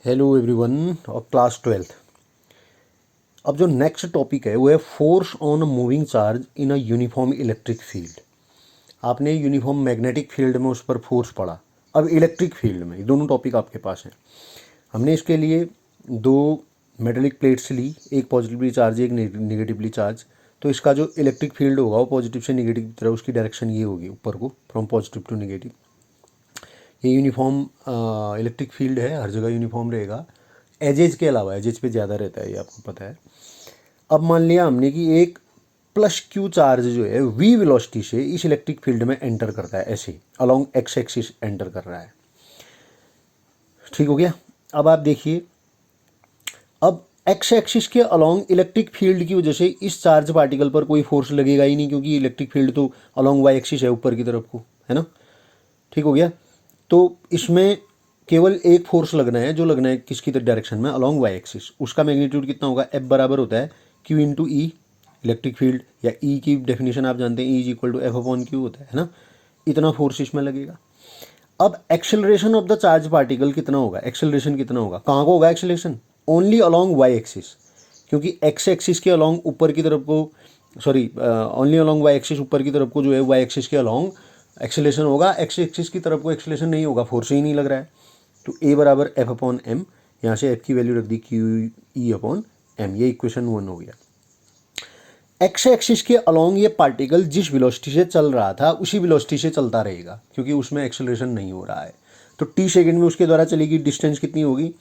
Hello everyone of class 12th। अब जो next topic है वो है force on a moving charge in a uniform electric field. आपने यूनिफॉर्म मैग्नेटिक फील्ड में उस पर फोर्स पढ़ा, अब इलेक्ट्रिक फील्ड में ये दोनों टॉपिक आपके पास हैं। हमने इसके लिए दो मेटेलिक प्लेट्स ली, एक पॉजिटिवली चार्ज एक नेगेटिवली चार्ज। तो इसका जो इलेक्ट्रिक फील्ड होगा वो पॉजिटिव से नेगेटिव की तरफ, उसकी डायरेक्शन ये होगी ऊपर को, फ्रॉम पॉजिटिव टू नेगेटिव। ये यूनिफॉर्म इलेक्ट्रिक फील्ड है, हर जगह यूनिफॉर्म रहेगा, एजेज के अलावा एजेज पे ज़्यादा रहता है, ये आपको पता है। अब मान लिया हमने कि एक प्लस क्यू चार्ज जो है वी वेलोसिटी से इस इलेक्ट्रिक फील्ड में एंटर करता है, ऐसे अलोंग एक्स एक्सिस एंटर कर रहा है। ठीक हो गया। अब आप देखिए, अब एक्स एक्सिस के अलोंग इलेक्ट्रिक फील्ड की वजह से इस चार्ज पार्टिकल पर कोई फोर्स लगेगा ही नहीं, क्योंकि इलेक्ट्रिक फील्ड तो अलोंग वाई एक्सिस है, ऊपर की तरफ को, है ना। ठीक हो गया। तो इसमें केवल एक फोर्स लगना है, जो लगना है किसकी डायरेक्शन में, अलोंग वाई एक्सिस। उसका मैग्नीट्यूड कितना होगा, एफ बराबर होता है q into e, electric field, या ई की डेफिनेशन आप जानते हैं, e is equal to f upon q होता है ना। इतना फोर्स इसमें लगेगा। अब acceleration of the charge particle कितना होगा, एक्सेलरेशन कितना होगा, कहाँ को होगा acceleration, only along y axis, क्योंकि एक्स एक्सिस के अलोंग ऊपर की तरफ को, sorry only along y axis, ऊपर की तरफ को जो है वाई एक्सिस के अलोंग एक्सेलेरेशन होगा, एक्स एक्सिस की तरफ को एक्सेलेरेशन नहीं होगा, फोर्स ही नहीं लग रहा है। तो ए बराबर एफ अपॉन एम, यहाँ से एफ की वैल्यू रख दी क्यू ई अपॉन एम, ये इक्वेशन 1 हो गया। एक्स एक्सिस के अलोंग ये पार्टिकल जिस वेलोसिटी से चल रहा था उसी वेलोसिटी से चलता रहेगा, क्योंकि उसमें एक्सेलरेशन नहीं हो रहा है। तो टी सेकेंड में उसके द्वारा चलेगी, डिस्टेंस कितनी होगी,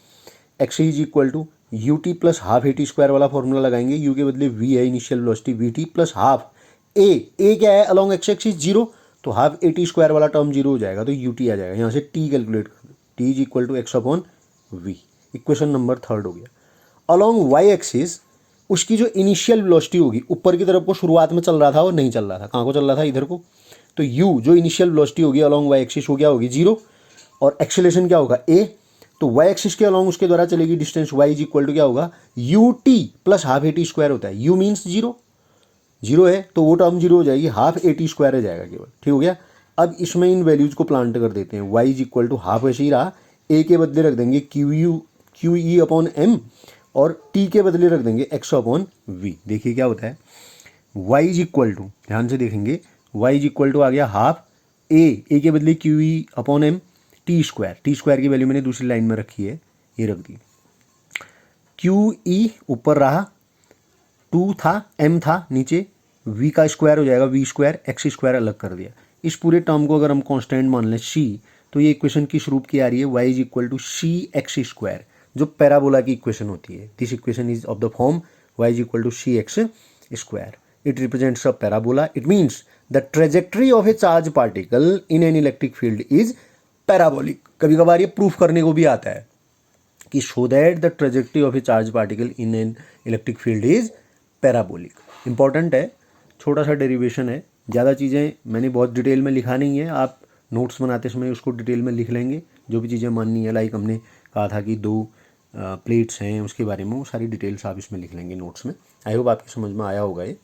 X is equal to U T plus half A T square वाला फॉर्मूला लगाएंगे, यू के बदले वी है initial velocity, V T plus half A क्या है अलोंग एक्स एक्सिस 0, तो हाफ ए टी स्क्वायर वाला टर्म 0 हो जाएगा, तो यू टी आ जाएगा। यहाँ से टी कैलकुलेट कर दो, t is equal to x upon v, equation number 3 हो गया। अलोंग वाई एक्सिस उसकी जो इनिशियल वेलोसिटी होगी, ऊपर की तरफ को शुरुआत में चल रहा था और नहीं चल रहा था, कहाँ को चल रहा था, इधर को। तो यू जो इनिशियल वेलोसिटी होगी अलोंग वाई एक्सिस हो गया होगी 0, और एक्सेलरेशन क्या होगा ए, तो वाई एक्सिस के अलोंग उसके द्वारा चलेगी distance y is equal to क्या होगा, u T plus half A T square होता है, यू मीन्स 0, 0 है तो वो टर्म 0 हो जाएगी, हाफ ए टी स्क्वायर हो जाएगा केवल। ठीक हो गया। अब इसमें इन वैल्यूज को प्लांट कर देते हैं, y is equal to half ऐसे ही रहा, ए के बदले रख देंगे क्यू ई अपॉन एम, और टी के बदले रख देंगे एक्स अपॉन वी। देखिए क्या होता है, वाई इज इक्वल टू, ध्यान से देखेंगे, वाई इज इक्वल टू आ गया हाफ ए के बदले q e upon m, t square की वैल्यू मैंने दूसरी लाइन में रखी है, ये रख दी, क्यू ई ऊपर रहा, 2 था, एम था नीचे, वी का स्क्वायर हो जाएगा, वी स्क्वायर, एक्स स्क्वायर अलग कर दिया। इस पूरे टर्म को अगर हम कांस्टेंट मान लें सी, तो ये इक्वेशन किस रूप की आ रही है, y is equal to c x square, जो पैराबोला की इक्वेशन होती है। This equation is of the form y is equal to c x square, it represents a parabola, it means the trajectory of a charge particle in an electric field is parabolic. कभी कभार ये proof करने को भी आता है कि show that the trajectory of a charge particle in an electric field is parabolic. Important है, छोटा सा डेरिवेशन है, ज़्यादा चीज़ें मैंने बहुत डिटेल में लिखा नहीं है, आप नोट्स बनाते समय उसको डिटेल में लिख लेंगे, जो भी चीज़ें माननी है, लाइक हमने कहा था कि 2 प्लेट्स हैं उसके बारे में, वो सारी डिटेल्स आप इसमें लिख लेंगे नोट्स में। आई होप आपकी समझ में आया होगा ये।